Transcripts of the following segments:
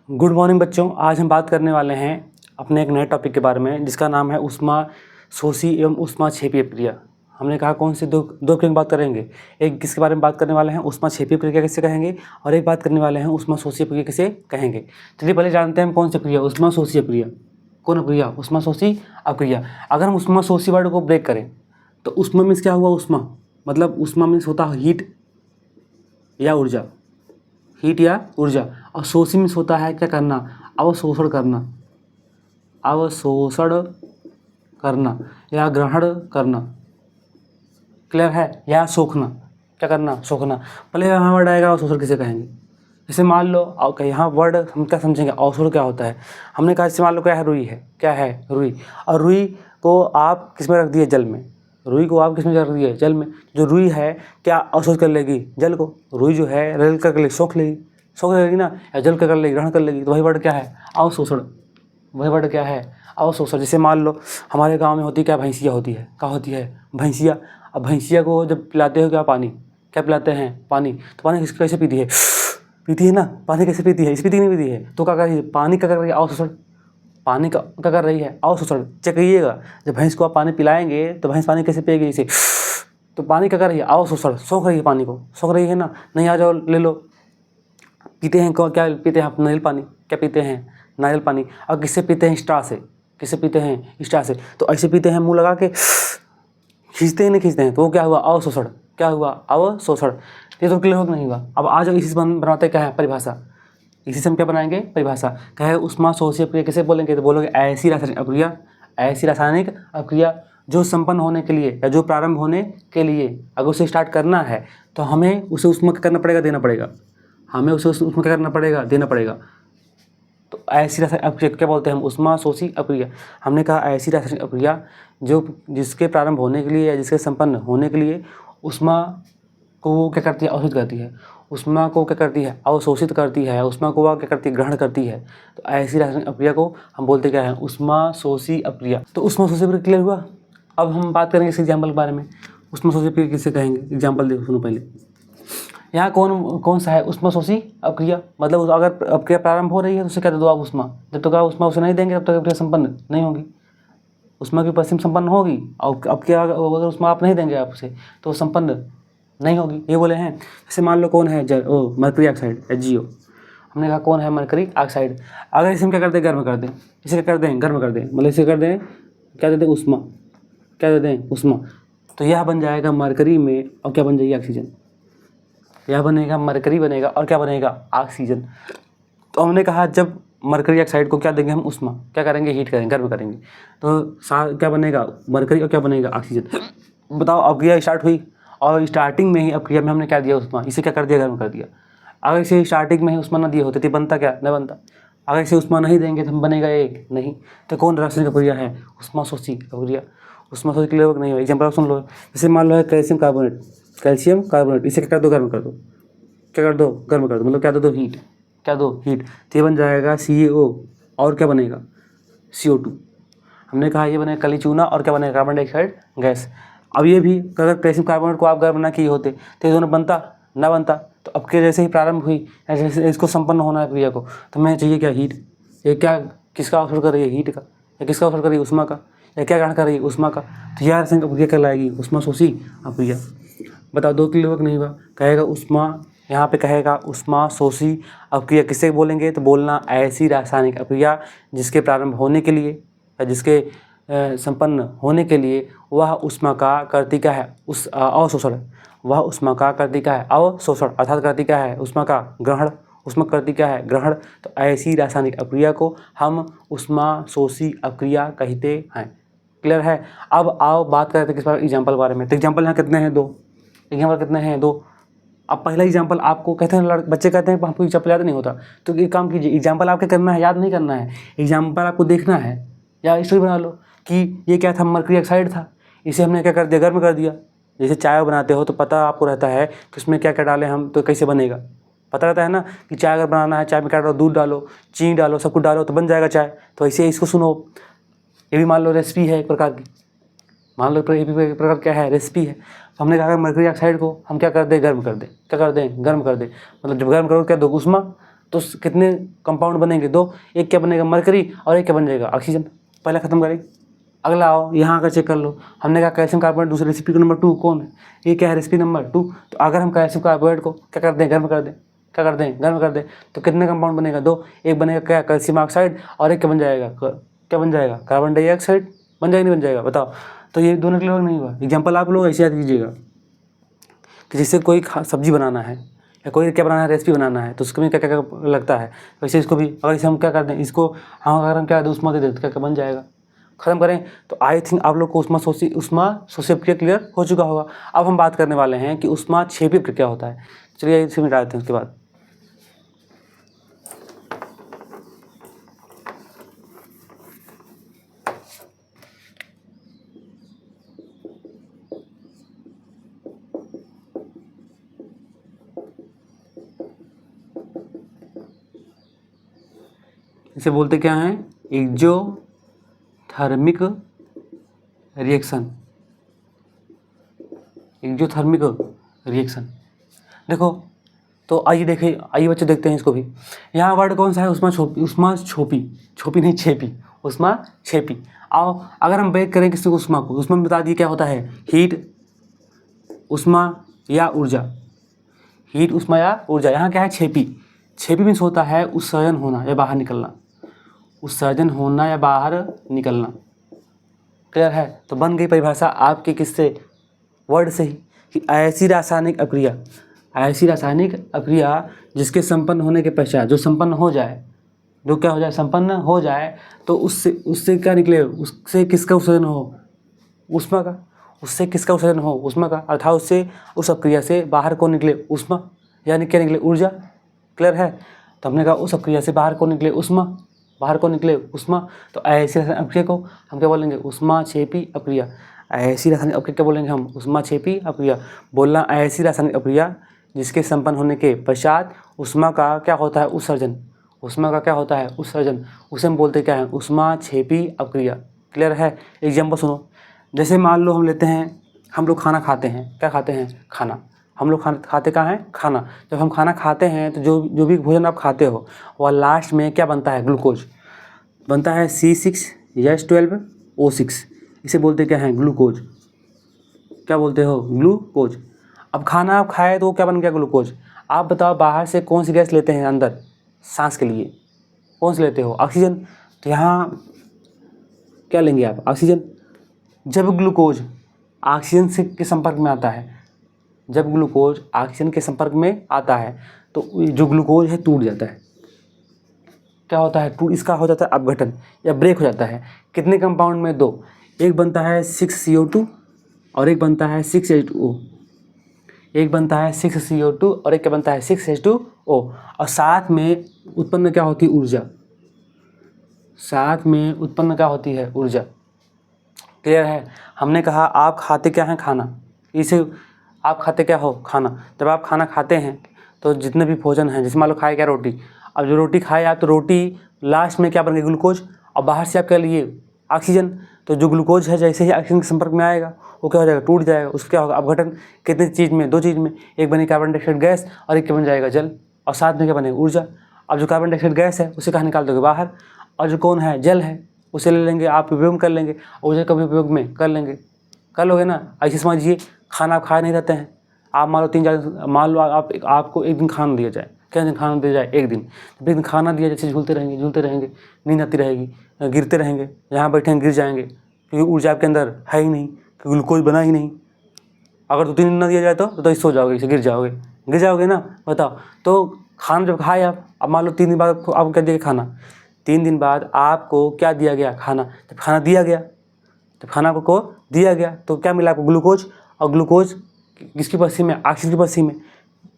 Good morning बच्चों। आज हम बात करने वाले हैं अपने एक नए टॉपिक के बारे में जिसका नाम है ऊष्माशोषी एवं ऊष्माक्षेपीय प्रक्रिया। हमने कहा कौन से दो प्रक्रिया की बात करेंगे। एक किसके बारे में बात करने वाले हैं, ऊष्माक्षेपीय प्रक्रिया किसे कहेंगे, और एक बात करने वाले हैं ऊष्माशोषीय प्रक्रिया किसे कहेंगे। चलिए पहले जानते हैं हम कौन सी प्रक्रिया, ऊष्माशोषीय प्रक्रिया। कौन प्रक्रिया? ऊष्माशोषी अप्रक्रिया। अगर हम ऊष्माशोषी वर्ड को ब्रेक करें तो ऊष्मा मीन्स क्या हुआ? ऊष्मा मतलब ऊष्मा मीन्स होता है हीट या ऊर्जा, हीट या ऊर्जा। और शोषी मीन्स होता है क्या करना? अवशोषण करना, अवशोषण करना या ग्रहण करना। क्लियर है? या सोखना, क्या करना? सोखना। पहले यहाँ वर्ड आएगा अवशोषण किसे कहेंगे। जैसे मान लो यहाँ वर्ड हम क्या समझेंगे, अवशोषण क्या होता है। हमने कहा जैसे मान लो क्या है, रुई है। क्या है? रुई। और रुई को आप किस में रख दिए? जल में। रुई को आप किस में रख दिए? जल में। जो रुई है क्या अवशोष कर लेगी? जल को। रुई जो है रल कर लेगी, सोख लेगी, सोख लेगी ना, या जल कर लेगी, ग्रहण कर लेगी। तो वही वर्ड क्या है? अवशोषण। वही वर्ड क्या है? अवशोषण। जैसे मान लो हमारे गांव में होती क्या? भैंसिया होती है। क्या होती है? भैंसिया। अब भैंसिया को जब पिलाते हो क्या? पानी। क्या पिलाते हैं? पानी। तो पानी कैसे पीती है? पीती है ना। पानी कैसे पीती है? इस पीती नहीं पीती है। तो क्या कर रही है? पानी क्या कर रही है? अवशोषण। पानी का क्या कर रही है? अवशोषण। चेक करिएगा, जब भैंस को आप पानी पिलाएंगे तो भैंस पानी कैसे पिएगी? इसे। तो पानी क्या कर रही है? अवशोषण। सोख रही है पानी को, सोख रही है ना। नहीं, आ जाओ ले लो। पीते हैं क्या पीते हैं आप? नारियल पानी। क्या पीते हैं? नारियल पानी। और किससे पीते हैं? स्ट्रा से। किससे पीते हैं? स्ट्रा से। तो ऐसे पीते हैं, मुंह लगा के खींचते हैं, नहीं खींचते हैं। तो वो क्या हुआ? अवशोषण। क्या हुआ? अवशोषण। ये तो क्लियर हो कि नहीं हुआ? अब आज इसी से बनाते क्या है? परिभाषा। इसी से हम क्या बनाएंगे? परिभाषा। क्या है? ऊष्माशोषीय प्रक्रिया किसे बोलेंगे? तो बोलोगे ऐसी रासायनिक अभिक्रिया, ऐसी रासायनिक अभिक्रिया जो संपन्न होने के लिए या जो प्रारंभ होने के लिए अगर उसे स्टार्ट करना है तो हमें उसे ऊष्मा क्या करना पड़ेगा? देना पड़ेगा। हमें उसे उसमें क्या करना पड़ेगा? देना पड़ेगा। तो ऐसी रासायनिक अभिक्रिया क्या बोलते हैं हम? ऊष्माशोषी अभिक्रिया। हमने कहा ऐसी रासायनिक अभिक्रिया जो जिसके प्रारंभ होने के लिए या जिसके संपन्न होने के लिए ऊष्मा को वो क्या करती है? अवशोषित करती है। ऊष्मा को क्या करती है? अवशोषित करती है। ऊष्मा को वह क्या करती है? ग्रहण करती है। तो ऐसी रासायनिक अभिक्रिया को हम बोलते क्या है? ऊष्माशोषी अभिक्रिया। तो ऊष्माशोषी अभिक्रिया क्लियर हुआ। अब हम बात करेंगे इस एग्जाम्पल के बारे में। ऊष्माशोषी अभिक्रिया किसे कहेंगे? एग्जाम्पल देखो, सुनो पहले। यहाँ कौन सा है? ऊष्माशोषी अभिक्रिया। मतलब अगर अभिक्रिया प्रारंभ हो रही है तो उसे क्या दे दो आप? ऊष्मा। जब तक आप ऊष्मा उसे नहीं देंगे तब तक अभिक्रिया संपन्न नहीं होगी। ऊष्मा की पश्चिम संपन्न होगी और अभिक्रिया अगर ऊष्मा आप नहीं देंगे आप उसे तो संपन्न नहीं होगी। ये बोले हैं। जैसे मान लो कौन है? Mercury oxide, HgO। हमने कहा कौन है? Mercury oxide. अगर इसे हम क्या करते हैं? गर्म कर दें। इसे क्या कर दें? गर्म कर दें। मतलब इसे कर दें, क्या दे दें? ऊष्मा। क्या दे दें? ऊष्मा। तो यह बन जाएगा मरकरी में, और क्या बन जाएगी? ऑक्सीजन। यह बनेगा मरकरी बनेगा और क्या बनेगा? ऑक्सीजन। तो हमने कहा जब मरकरी ऑक्साइड को क्या देंगे हम? ऊष्मा। क्या करेंगे? हीट करेंगे, गर्म करेंगे। तो क्या बनेगा? मरकरी और क्या बनेगा? ऑक्सीजन। बताओ, अभिक्रिया स्टार्ट हुई और स्टार्टिंग में ही अभिक्रिया में हमने क्या दिया? ऊष्मा। इसे क्या कर दिया? गर्म कर दिया। अगर इसे स्टार्टिंग में ही ऊष्मा न दिए होते तो बनता क्या? नहीं बनता। अगर इसे ऊष्मा नहीं देंगे तो हम बनेगा एक नहीं। तो कौन रासायनिक अभिक्रिया है? ऊष्माशोषी अभिक्रिया। ऊष्माशोषी क्लियर हो कि नहीं हो? एग्जाम्पल सुन लो। जैसे मान लो है कैल्शियम कार्बोनेट। कैल्शियम कार्बोनेट, इसे क्या कर दो? गर्म कर दो। क्या कर दो? गर्म कर दो। मतलब क्या दे दो? हीट। क्या दो? हीट। तो ये बन जाएगा CaO और क्या बनेगा? CO2। हमने कहा ये बनेगा कली चूना और क्या बनेगा? Carbon dioxide gas. अब ये भी अगर कैल्शियम कार्बोनेट को आप गर्म ना किए होते तो ये दोनों बनता ना बनता। तो अब के जैसे ही प्रारंभ हुई, जैसे इसको संपन्न होना है क्रिया को, तो हमें चाहिए क्या? हीट। ये क्या किसका अवसर कर रही है? हीट का। या किसका अवसर कर रही है? ऊष्मा का। या क्या ग्रहण कर रही है? ऊष्मा का। तो यह रासायनिक अभिक्रिया कहलाएगी ऊष्माशोषी अभिक्रिया। बताओ, दो क्लियर नहीं हुआ? कहेगा ऊष्मा, यहाँ पे कहेगा ऊष्माशोषी अभिक्रिया किसे बोलेंगे? तो बोलना ऐसी रासायनिक अभिक्रिया जिसके प्रारंभ होने के लिए या जिसके संपन्न होने के लिए वह ऊष्मा का करती क्या है? उस अवशोषण। वह ऊष्मा का करती क्या है? अवशोषण। अर्थात करती क्या है? ऊष्मा का ग्रहण। ऊष्मा करती क्या है? ग्रहण। तो ऐसी रासायनिक अभिक्रिया को हम ऊष्माशोषी अभिक्रिया कहते हैं। क्लियर है? अब आओ बात करते हैं किस बारे? एग्जाम्पल के बारे में। तो एग्जाम्पल यहाँ कितने हैं? 2। एग्जाम्पल कितने हैं? 2। अब पहला एग्जाम्पल आपको कहते हैं, बच्चे कहते हैं हमको एग्जाम्पल याद नहीं होता। तो एक काम कीजिए, एग्जाम्पल आपके करना है, याद नहीं करना है। एग्जाम्पल आपको देखना है या स्टोरी बना लो कि ये क्या था? मरकरी ऑक्साइड था। इसे हमने क्या कर दिया? गर्म कर दिया। जैसे चाय बनाते हो तो पता आपको रहता है कि उसमें क्या क्या डालें हम, तो कैसे बनेगा पता रहता है ना कि चाय अगर बनाना है, चाय में क्या डालो? दूध डालो, चीनी डालो, सब कुछ डालो तो बन जाएगा चाय। तो ऐसे इसको सुनो, ये भी मान लो रेसिपी है एक प्रकार की। मान लो एक प्रकार क्या है? रेसिपी है। तो हमने कहा मरकरी ऑक्साइड को हम क्या कर दें? गर्म कर दें। क्या कर दें? गर्म कर दें। मतलब जब गर्म करो क्या दो? ऊष्मा। तो कितने कंपाउंड बनेंगे? 2। एक क्या बनेगा? मरकरी, और एक क्या बन जाएगा? ऑक्सीजन। पहले खत्म करें, अगला आओ यहाँ आकर चेक कर लो। हमने कहा कैल्शियम कार्बोनेट दूसरे रेसिपी नंबर 2 कौन है? ये क्या है? Recipe number 2। तो अगर हम कैल्शियम कार्बोनेट को क्या कर दें? गर्म कर दें। क्या कर दें? गर्म कर दें। तो कितने कंपाउंड बनेगा? 2। एक बनेगा क्या? कैल्शियम ऑक्साइड, और एक क्या बन जाएगा? क्या बन जाएगा? Carbon dioxide. बन जाएगा नहीं बन जाएगा? बताओ। तो ये दोनों क्लियर नहीं हुआ। एग्जाम्पल आप लोग ऐसे याद कीजिएगा कि जिससे कोई सब्जी बनाना है या कोई क्या बनाना है? रेसिपी बनाना है, तो उसमें क्या क्या लगता है, वैसे इसको भी अगर इसे हम क्या कर दें, इसको हम अगर हम क्या दें, उष्मा दे दें, तो क्या क्या बन जाएगा? खत्म करें। तो आई थिंक आप लोग को उष्मा शोषी प्रक्रिया क्लियर हो चुका होगा। अब हम बात करने वाले हैं कि उष्मा क्षेपी प्रक्रिया होता है। चलिए इसे मिटा देते हैं उसके बाद। इसे बोलते क्या हैं? Exothermic reaction. Exothermic reaction. देखो, तो आइए देखें, आइए बच्चे देखते हैं इसको भी। यहाँ वर्ड कौन सा है? उष्मा छोपी, छोपी नहीं छेपी, उष्मा छेपी। आओ अगर हम ब्रेक करें किसी उष्मा को, उष्मा में बता दिए क्या होता है? हीट, उष्मा या ऊर्जा। हीट, उष्मा या ऊर्जा। यहाँ क्या है? छेपी। छेपी मीन्स होता है उत्सर्जन होना या बाहर निकलना। उत्सर्जन होना या बाहर निकलना। क्लियर है? तो बन गई परिभाषा आपके किससे? वर्ड से ही, कि ऐसी रासायनिक अभिक्रिया जिसके संपन्न होने के पश्चात, जो संपन्न हो जाए, जो क्या हो जाए? संपन्न हो जाए, तो उससे क्या निकले? उससे किसका उत्सर्जन हो? उष्मा का। उससे किसका उत्सर्जन हो? उष्मा का। अर्थात उससे, उस अभिक्रिया से बाहर कौन निकले? उष्मा, यानी क्या निकले? ऊर्जा। क्लियर है? तो हमने कहा उस अभिक्रिया से बाहर कौन निकले? उष्मा। बाहर कौन निकले? उष्मा। तो ऐसी रासायनिक अभिक्रिया को हम क्या बोलेंगे? उष्मा क्षेपी अभिक्रिया। ऐसी रासायनिक अभिक्रिया क्या बोलेंगे हम? उष्मा क्षेपी अभिक्रिया। बोलना ऐसी रासायनिक अभिक्रिया जिसके संपन्न होने के पश्चात उष्मा का क्या होता है? उत्सर्जन। उष्मा का क्या होता है? उत्सर्जन। उसे हम बोलते क्या है? उष्मा क्षेपी अभिक्रिया। क्लियर है? एग्जाम्पल सुनो। जैसे मान लो हम लेते हैं, हम लोग खाना खाते हैं। क्या खाते हैं? खाना। हम लोग खाना खाते कहाँ हैं? खाना। जब हम खाना खाते हैं तो जो भी भोजन आप खाते हो वह लास्ट में क्या बनता है? ग्लूकोज बनता है। C6H12O6। इसे बोलते क्या हैं? ग्लूकोज। क्या बोलते हो? ग्लूकोज। अब खाना आप खाए तो क्या बन गया? ग्लूकोज। आप बताओ बाहर से कौन सी गैस लेते हैं अंदर सांस के लिए? कौन सी लेते हो? ऑक्सीजन। तो यहाँ क्या लेंगे आप? ऑक्सीजन। जब ग्लूकोज ऑक्सीजन से के संपर्क में आता है, जब ग्लूकोज ऑक्सीजन के संपर्क में आता है तो जो ग्लूकोज है टूट जाता है। क्या होता है? टूट, इसका हो जाता है अपघटन या ब्रेक हो जाता है। कितने कंपाउंड में? 2। एक बनता है 6CO2 और एक बनता है 6H2O। एक बनता है 6CO2 और एक क्या बनता है? 6H2O। और साथ में उत्पन्न क्या होती है? ऊर्जा। साथ में उत्पन्न क्या होती है? ऊर्जा। क्लियर है? हमने कहा आप खाते क्या हैं? खाना। इसे आप खाते क्या हो? खाना। जब आप खाना खाते हैं तो जितने भी भोजन हैं, जैसे मान लो खाए क्या? रोटी। अब जो रोटी खाए आप, तो रोटी लास्ट में क्या बन गई? ग्लूकोज। और बाहर से आप क्या लिए? ऑक्सीजन। तो जो ग्लूकोज है जैसे ही ऑक्सीजन के संपर्क में आएगा वो क्या हो जाएगा? टूट जाएगा। उसका क्या होगा? अपघटन। कितनी चीज़ में? 2 चीज़ में। एक बनी कार्बन डाइऑक्साइड गैस और एक क्या बन जाएगा? जल। और साथ में क्या बनेगा? ऊर्जा। अब जो कार्बन डाइऑक्साइड गैस है उसे कहाँ निकाल दोगे? बाहर। और जो कौन है? जल है, उसे ले लेंगे, आप उपयोग कर लेंगे। ऊर्जा का भी उपयोग में कर लेंगे। कर लोगे ना? ऐसे समझिए, खाना आप खा नहीं रहते हैं। आप मान लो 3-4, मान लो आपको एक दिन खाना दिया जाए। क्या दिन खाना दिया जाए? एक दिन। जब एक दिन खाना दिया जैसे झूलते रहेंगे, नींद आती रहेगी, गिरते रहेंगे, यहाँ बैठेंगे गिर जाएंगे, क्योंकि ऊर्जा आपके अंदर है ही नहीं, क्योंकि ग्लूकोज बना ही नहीं। अगर 2-3 दिन ना दिया जाए तो सो जाओगे, इसे गिर जाओगे ना? बताओ। तो खाना जब खाए आप, अब मान लो 3 दिन बाद आपको क्या दिया खाना? 3 दिन बाद आपको क्या दिया गया? खाना। जब खाना दिया गया, तो खाना को दिया गया तो क्या मिला आपको? ग्लूकोज। और ग्लूकोज किसकी उपस्थिति में? ऑक्सीजन की उपस्थिति में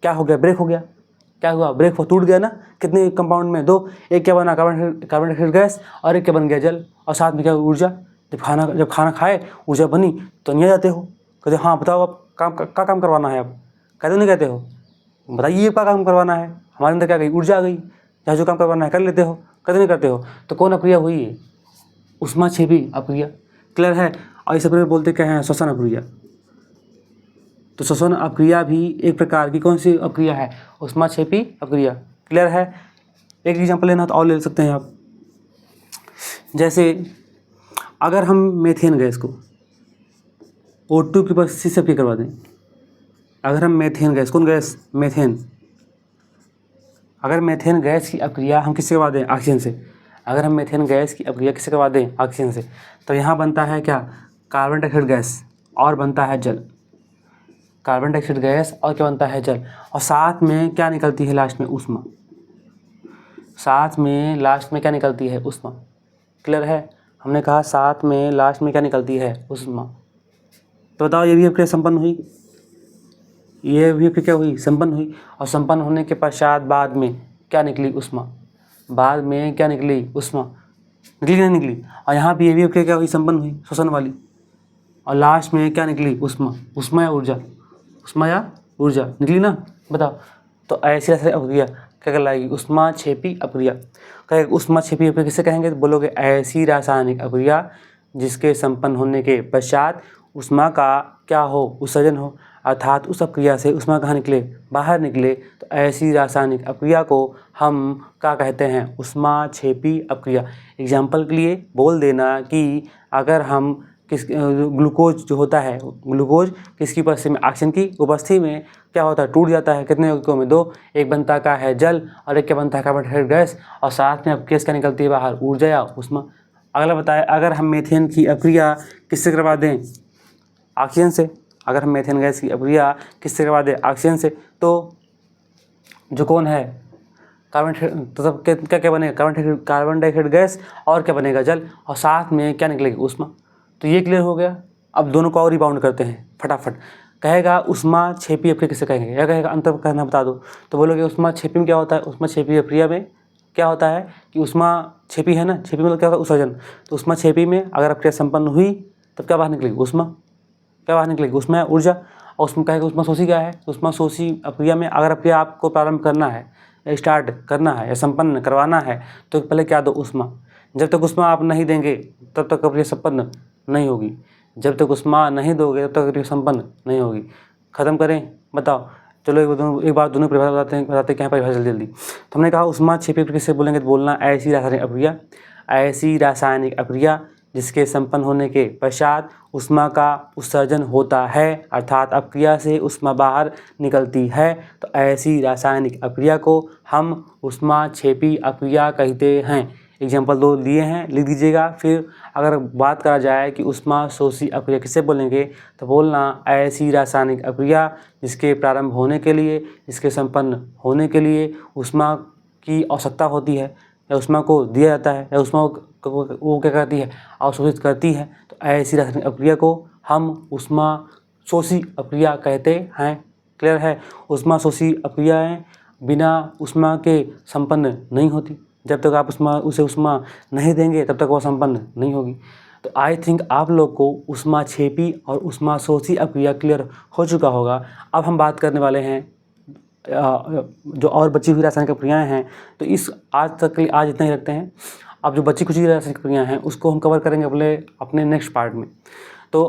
क्या हो गया? ब्रेक हो गया। क्या हुआ? ब्रेक हो, टूट गया ना? कितने कंपाउंड में? 2। एक क्या बना? कार्बन डाइऑक्साइड गैस और एक क्या बन गया? जल। और साथ में क्या? ऊर्जा। जब खाना खाए ऊर्जा बनी तो नहीं आ जाते हो? कहते हाँ बताओ आप काम करवाना है? आप कहते नहीं कहते हो? बताइए क्या काम करवाना है? हमारे अंदर क्या गई? ऊर्जा आ गई। जहाँ जो काम करवाना है कर लेते हो, कहते नहीं करते हो? तो कौन अभिक्रिया हुई है? उष्मा क्षेपी अभिक्रिया। क्लियर है? और इस अभिक्रिया बोलते क्या है? श्वसन अभिक्रिया। तो श्वसन अभिक्रिया भी एक प्रकार की कौन सी अभिक्रिया है? उष्मा क्षेपी अभिक्रिया। क्लियर है? एक एग्जाम्पल लेना तो और ले सकते हैं आप। जैसे अगर हम मीथेन गैस को O2 की उपस्थिति से अक्रिया करवा दें, अगर हम मीथेन गैस, कौन गैस, मीथेन, अगर मीथेन गैस की अक्रिया हम किससे करवा दें, ऑक्सीजन से, अगर हम मीथेन गैस की अक्रिया किससे करवा दें, ऑक्सीजन से, तो यहाँ बनता है क्या, कार्बन डाइऑक्साइड गैस और बनता है जल, कार्बन डाइऑक्साइड गैस और क्या बनता है, जल, और साथ में क्या निकलती है लास्ट में, ऊष्मा, साथ में लास्ट में क्या निकलती है, ऊष्मा। क्लियर है, हमने कहा साथ में लास्ट में क्या निकलती है, ऊष्मा। तो बताओ ये भी अक्रिया संपन्न हुई, ये भी अक्रिया क्या हुई, संपन्न हुई, और संपन्न होने के पश्चात बाद में क्या निकली, ऊष्मा, बाद में क्या निकली, ऊष्मा, निकली नहीं निकली, और यहाँ भी ये भी अक्रिया क्या हुई, संपन्न हुई, शोषण वाली, और लास्ट में क्या निकली, ऊष्मा, ऊष्मा या ऊर्जा, ऊष्मा या ऊर्जा निकली ना, बताओ। तो ऐसी अक्रिया क्या कहलाएगी, ऊष्माक्षेपी अक्रिया। कहें ऊष्माक्षेपी अक्रिया किसे कहेंगे, तो बोलोगे ऐसी रासायनिक अक्रिया जिसके संपन्न होने के पश्चात ऊष्मा का क्या हो, उत्सर्जन हो, अर्थात उस अक्रिया से ऊष्मा कहाँ निकले, बाहर निकले, तो ऐसी रासायनिक अक्रिया को हम क्या कहते हैं, ऊष्माक्षेपी अक्रिया। एग्जाम्पल के लिए बोल देना कि अगर हम ग्लूकोज जो होता है, ग्लूकोज किसकी उपस्थिति में, ऑक्सीजन की उपस्थिति में क्या होता है, टूट जाता है, कितने यौगिकों में, 2, एक बनता का है जल और एक क्या बनता है, कार्बन डाइऑक्साइड गैस, और साथ में अब गैस क्या निकलती है बाहर, ऊर्जा या ऊष्मा। अगला बताए, अगर हम मीथेन की अक्रिया किससे करवा दें, ऑक्सीजन से, अगर हम मीथेन गैस की अक्रिया किससे करवा दें, ऑक्सीजन से, तो जो कौन है, कार्बन, तो तब क्या क्या बनेगा, कार्बन डाइऑक्साइड गैस और क्या बनेगा, जल, और साथ में क्या निकलेगी, ऊष्मा। तो ये क्लियर हो गया। अब दोनों को और रिबाउंड करते हैं फटाफट। कहेगा ऊष्माक्षेपी अक्रिया किसे कहेंगे, या कहेगा अंतर कहना बता दो, तो बोलोगे ऊष्माक्षेपी में क्या होता है, ऊष्माक्षेपी अक्रिया में क्या होता है कि ऊष्माक्षेपी है ना, क्षेपी मतलब क्या होता है, उत्सर्जन, तो ऊष्माक्षेपी में अगर अक्रिया संपन्न हुई तब क्या बाहर निकलेगी, ऊष्मा, क्या बाहर निकलेगी, ऊष्मा या ऊर्जा। और उसमें कहेगा ऊष्माशोषी क्या है, ऊष्माशोषी अक्रिया में अगर अक्रिया आपको प्रारंभ करना है या स्टार्ट करना है या संपन्न करवाना है तो पहले क्या दो, ऊष्मा। जब तक ऊष्मा आप नहीं देंगे तब तक अक्रिया संपन्न नहीं होगी, जब तक ऊष्मा नहीं दोगे तब तक अक्रिया संपन्न नहीं होगी। खत्म करें, बताओ। चलो एक बार दोनों परिभाषा बताते क्या है परिभाषा जल्दी। तो हमने कहा ऊष्माक्षेपी अक्रिया किससे बोलेंगे, तो बोलना ऐसी रासायनिक अक्रिया, ऐसी रासायनिक अक्रिया जिसके संपन्न होने के पश्चात ऊष्मा का उत्सर्जन होता है, अर्थात अक्रिया से ऊष्मा बाहर निकलती है, तो ऐसी रासायनिक अक्रिया को हम ऊष्माक्षेपी अक्रिया कहते हैं। एग्जाम्पल 2 लिए हैं, लिख दीजिएगा। फिर अगर बात करा जाए कि ऊष्माशोषी अक्रिया किसे बोलेंगे, तो बोलना ऐसी रासायनिक अक्रिया जिसके प्रारंभ होने के लिए, जिसके संपन्न होने के लिए ऊष्मा की आवश्यकता होती है या ऊष्मा को दिया जाता है या ऊष्मा वो क्या करती है, अवशोषित करती है, तो ऐसी रासायनिक अक्रिया को हम ऊष्माशोषी अक्रिया कहते हैं। क्लियर है। ऊष्माशोषी अक्रियाएँ बिना ऊष्मा के संपन्न नहीं होती, जब तक आप उसे ऊष्मा नहीं देंगे तब तक वह संपन्न नहीं होगी। तो आई थिंक आप लोग को ऊष्माक्षेपी और ऊष्माशोषी अक्रिया क्लियर हो चुका होगा। अब हम बात करने वाले हैं जो और बची हुई रासायनिक अक्रियाएँ हैं, तो इस आज तक के लिए आज इतना ही रखते हैं। अब जो बची कुछ रासायनिक अक्रियाएँ हैं उसको हम कवर करेंगे अपने नेक्स्ट पार्ट में। तो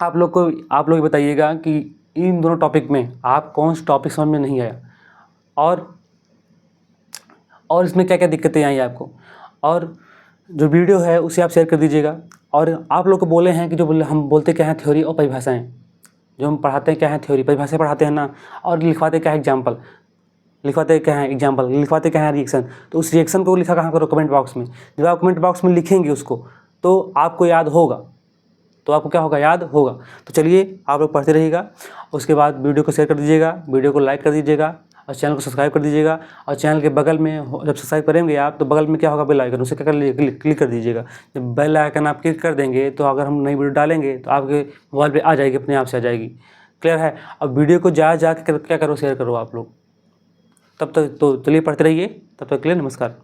आप लोग बताइएगा कि इन दोनों टॉपिक में आप कौन सा टॉपिक समझ में नहीं आया और इसमें क्या क्या दिक्कतें आई आपको, और जो वीडियो है उसे आप शेयर कर दीजिएगा। और आप लोग को बोले हैं कि हम बोलते क्या हैं, थ्योरी और परिभाषाएं, जो हम पढ़ाते हैं क्या है, थ्योरी परिभाषा पढ़ाते हैं ना, और लिखवाते क्या है, एग्जाम्पल लिखवाते क्या है, एग्जाम्पल लिखवाते क्या है, रिएक्शन। तो उस रिएक्शन को लिखा कहाँ करो, कमेंट बॉक्स में। जब आप कमेंट बॉक्स में लिखेंगे उसको तो आपको याद होगा, तो आपको क्या होगा, याद होगा। तो चलिए आप लोग पढ़ते रहिएगा। उसके बाद वीडियो को शेयर कर दीजिएगा, वीडियो को लाइक कर दीजिएगा और चैनल को सब्सक्राइब कर दीजिएगा। और चैनल के बगल में जब सब्सक्राइब करेंगे आप तो बगल में क्या होगा, बेल आइकन, उसे क्या कर क्लिक कर दीजिएगा। जब बेल आइकन आप क्लिक कर देंगे तो अगर हम नई वीडियो डालेंगे तो आपके मोबाइल पे आ जाएगी, अपने आप से आ जाएगी। क्लियर है। अब वीडियो को जा क्या करो, शेयर करो आप लोग। तब तक तो चलिए पढ़ते रहिए, तब तक के लिए नमस्कार।